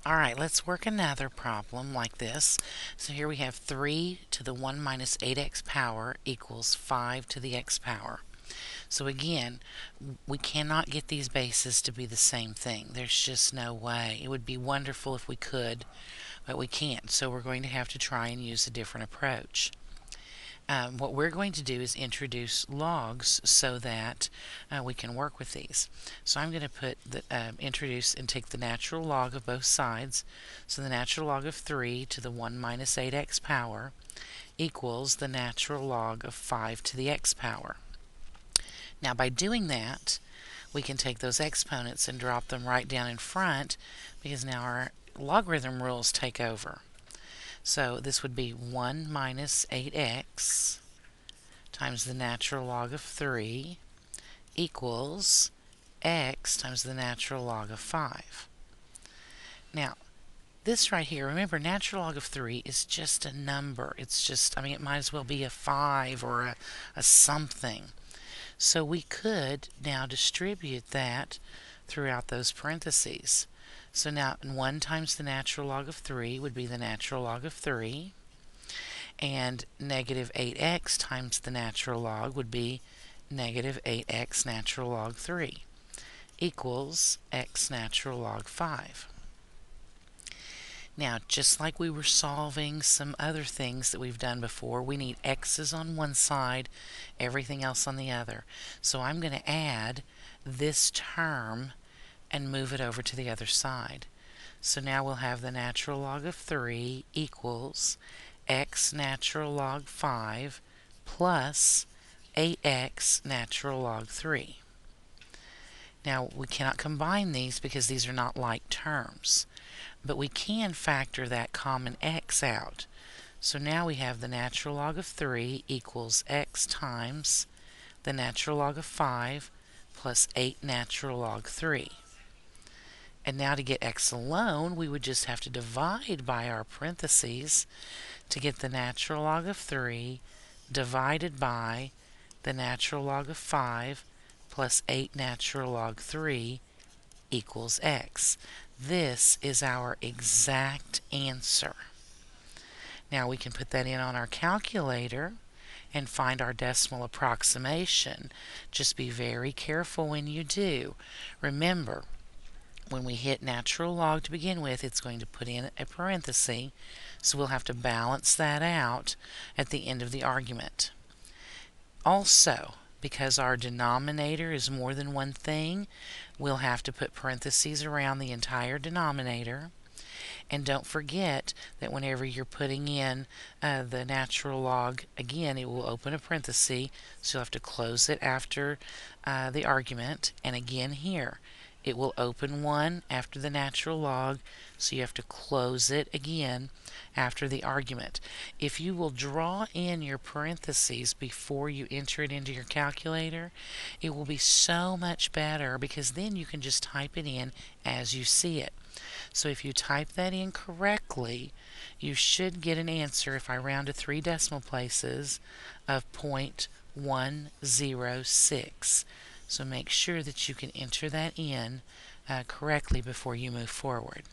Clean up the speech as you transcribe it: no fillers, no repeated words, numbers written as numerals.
Alright, let's work another problem like this. So here we have 3 to the 1 minus 8x power equals 5 to the x power. So again, we cannot get these bases to be the same thing. There's just no way. It would be wonderful if we could, but we can't. So we're going to have to try and use a different approach. What we're going to do is introduce logs so that we can work with these. So I'm going to put introduce and take the natural log of both sides. So the natural log of 3 to the 1 minus 8x power equals the natural log of 5 to the x power. Now by doing that, we can take those exponents and drop them right down in front, because now our logarithm rules take over. So this would be 1 minus 8x times the natural log of 3 equals x times the natural log of 5. Now, this right here, remember, natural log of 3 is just a number. It's just, it might as well be a 5 or a something. So we could now distribute that throughout those parentheses. So now 1 times the natural log of 3 would be the natural log of 3, and negative 8x times the natural log would be negative 8x natural log 3 equals x natural log 5. Now, just like we were solving some other things that we've done before, we need x's on one side, everything else on the other. So I'm going to add this term and move it over to the other side. So now we'll have the natural log of 3 equals x natural log 5 plus 8x natural log 3. Now we cannot combine these because these are not like terms, but we can factor that common x out. So now we have the natural log of 3 equals x times the natural log of 5 plus 8 natural log 3. And now to get x alone, we would just have to divide by our parentheses to get the natural log of 3 divided by the natural log of 5 plus 8 natural log 3 equals x. This is our exact answer. Now we can put that in on our calculator and find our decimal approximation. Just be very careful when you do. Remember, when we hit natural log to begin with, it's going to put in a parenthesis, so we'll have to balance that out at the end of the argument. Also, because our denominator is more than one thing, we'll have to put parentheses around the entire denominator. And don't forget that whenever you're putting in the natural log, again, it will open a parenthesis, so you'll have to close it after the argument. And again here, it will open one after the natural log, so you have to close it again after the argument. If you will draw in your parentheses before you enter it into your calculator, it will be so much better, because then you can just type it in as you see it. So if you type that in correctly, you should get an answer, if I round to 3 decimal places, of 0.106. So make sure that you can enter that in correctly before you move forward.